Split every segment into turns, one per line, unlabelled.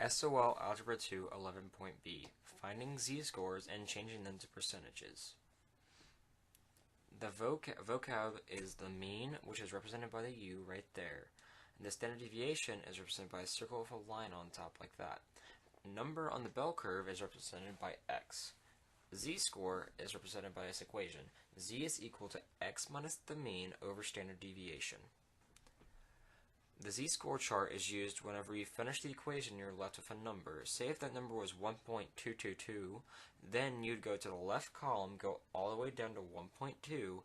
SOL Algebra 2 11.b, finding z-scores and changing them to percentages. The vocab is the mean, which is represented by the U right there. And the standard deviation is represented by a circle with a line on top like that. Number on the bell curve is represented by x. Z-score is represented by this equation. Z is equal to x minus the mean over standard deviation. The z-score chart is used whenever you finish the equation you're left with a number. Say if that number was 1.222, then you'd go to the left column, go all the way down to 1.2,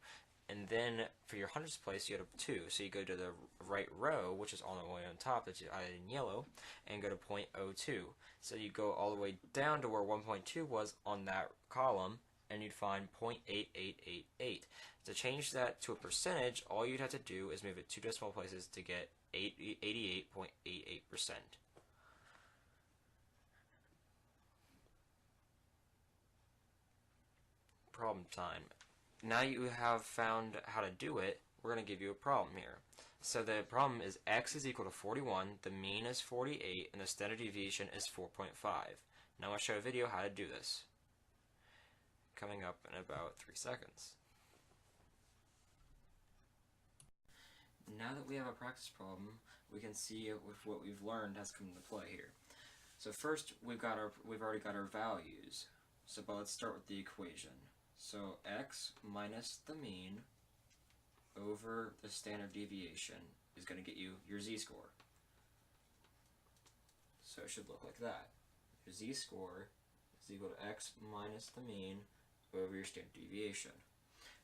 and then for your hundredths place you go to 2. So you go to the right row, which is all the way on top, that's added in yellow, and go to 0.02. So you go all the way down to where 1.2 was on that column, and you'd find 0.8888. To change that to a percentage, all you'd have to do is move it 2 decimal places to get 88.88%. Problem time. Now you have found how to do it, we're going to give you a problem here. So the problem is x is equal to 41, the mean is 48, and the standard deviation is 4.5. Now I'll show a video how to do this. Coming up in about 3 seconds. Now that we have a practice problem, we can see if what we've learned has come into play here. So first, we've already got our values. But let's start with the equation. So x minus the mean over the standard deviation is going to get you your z-score. So it should look like that. Your z-score is equal to x minus the mean over your standard deviation.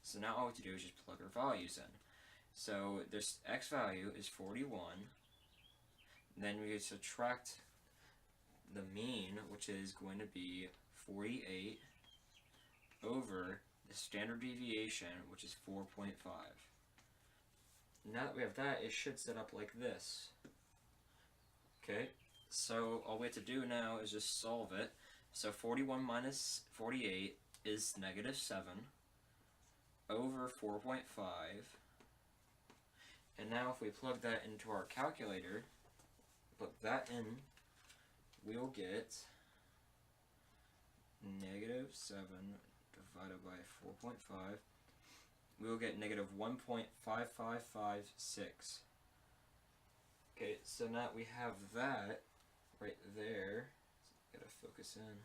So now all we have to do is just plug our values in. So this x value is 41, then we subtract the mean, which is going to be 48, over the standard deviation, which is 4.5. Now that we have that, it should set up like this. Okay, so all we have to do now is just solve it. So 41 minus 48 is negative 7 over 4.5. And now if we plug that into our calculator, plug that in, we'll get negative 7 divided by 4.5. We'll get negative 1.5556. Okay, so now we have that right there. Gotta focus in.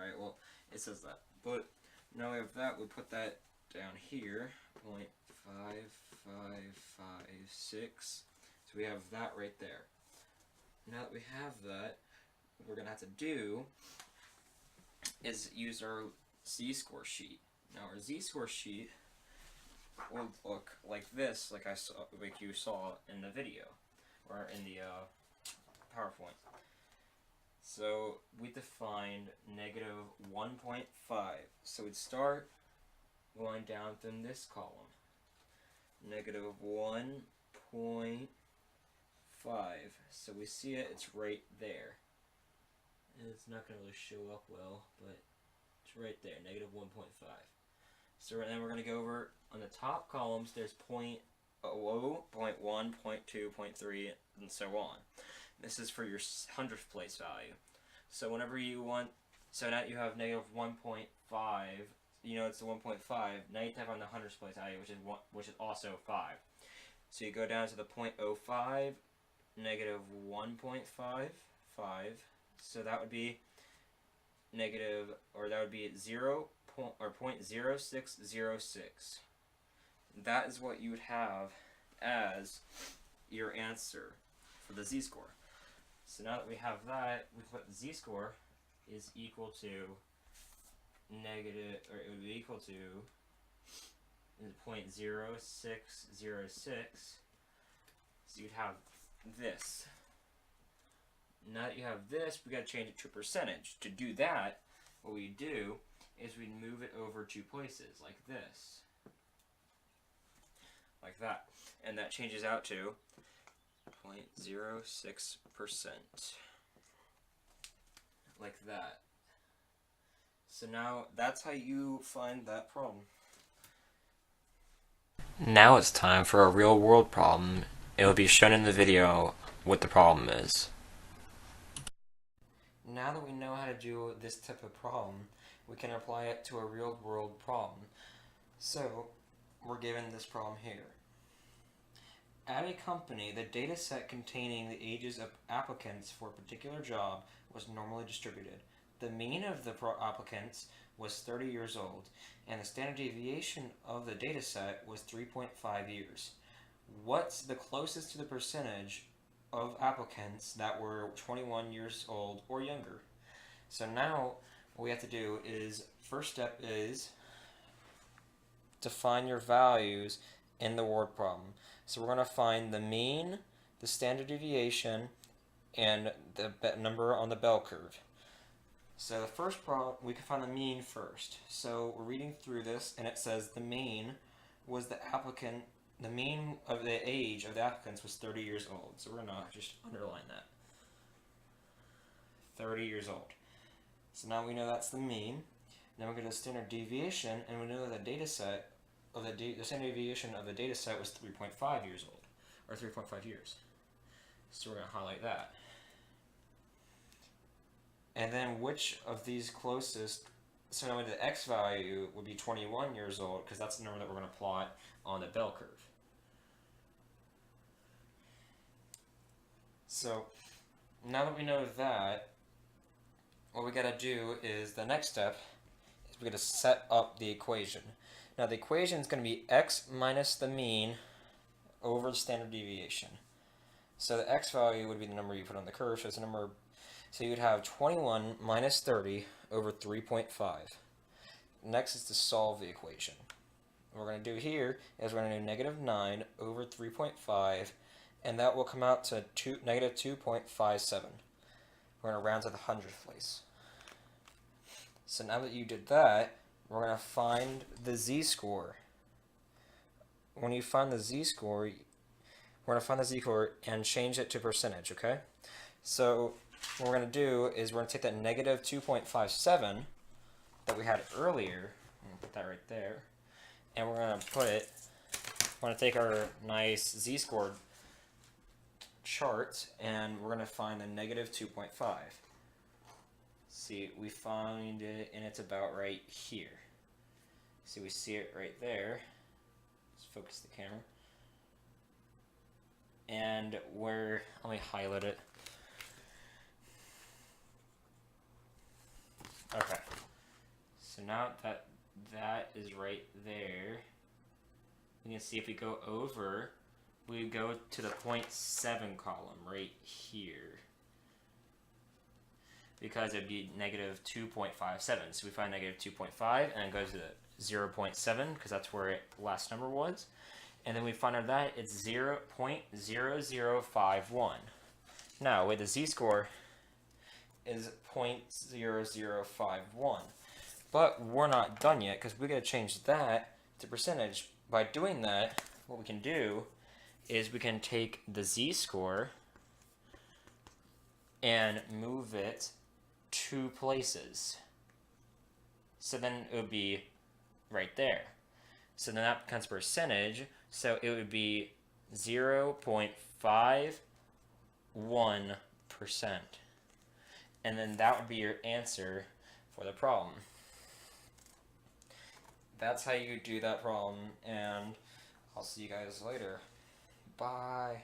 Alright, well, it says that. But now we have that, we put that down here, 0.5556. So we have that right there. Now that we have that, what we're going to have to do is use our z-score sheet. Now our z-score sheet will look like this, like you saw in the video, or in the PowerPoint. So we defined negative 1.5. So we'd start going down from this column. Negative 1.5. So we see it, it's right there. And it's not going to really show up well, but it's right there, negative 1.5. So then we're going to go over on the top columns, there's 0.0, 0.1, 0.2, 0.3, and so on. This is for your hundredth place value. So whenever you want, so now you have negative 1.5, you know it's the 1.5, now you type on the hundredth place value, which is also 5. So you go down to the 0.05, negative 1.55, so that would be negative, or that would be 0.0606. That is what you would have as your answer for the z-score. So now that we have that, we put the z-score is equal to negative, or it would be equal to 0.0606. So you'd have this. Now that you have this, we got to change it to a percentage. To do that, what we do is we move it over 2 places, like this. Like that. And that changes out to 0.06%. Like that. So now that's how you find that problem. Now it's time for a real world problem. It will be shown in the video what the problem is. now that we know how to do this type of problem, we can apply it to a real-world problem. So, we're given this problem here. At a company, the data set containing the ages of applicants for a particular job was normally distributed. The mean of the applicants was 30 years old, and the standard deviation of the data set was 3.5 years. What's the closest to the percentage of applicants that were 21 years old or younger? So now what we have to do is, first step is define your values in the word problem. So we're going to find the mean, the standard deviation, and the number on the bell curve. So the first problem, we can find the mean first. So we're reading through this, and it says the mean was the applicant, the mean of the age of the applicants was 30 years old. So we're going to just underline that. 30 years old. So now we know that's the mean. Now we're going to standard deviation, and we know that the data set of the standard deviation of the data set was 3.5 years old, or 3.5 years. So we're going to highlight that. And then which of these closest, so now the x value would be 21 years old, because that's the number that we're going to plot on the bell curve. So now that we know that, what we got to do is, the next step is we got to set up the equation. Now the equation is going to be x minus the mean over the standard deviation. So the x value would be the number you put on the curve, so it's a number. So you would have 21 minus 30 over 3.5. Next is to solve the equation. What we're going to do here is we're going to do negative 9 over 3.5, and that will come out to negative 2.57. We're going to round to the hundredth place. So now that you did that, we're going to find the z-score. When you find the z-score, we're going to find the z-score and change it to percentage, okay? So what we're going to do is we're going to take that negative 2.57 that we had earlier, I'm going to put that right there, and we're going to put it, we're going to take our nice z-score chart, and we're going to find the negative 2.5. See, we find it, and it's about right here. See, we see it right there. Let's focus the camera. And let me highlight it. Okay. So now that is right there, you can see if we go over, we go to the 0.7 column right here, because it'd be negative 2.57. So we find negative 2.5, and it goes to 0.7, because that's where it last number was. And then we find out that it's 0.0051. Now, with the z-score is 0.0051. But we're not done yet, because we got to change that to percentage. By doing that, what we can do is we can take the z-score and move it 2 places. So then it would be right there. So then that becomes percentage, so it would be 0.51%. And then that would be your answer for the problem. That's how you do that problem, and I'll see you guys later. Bye.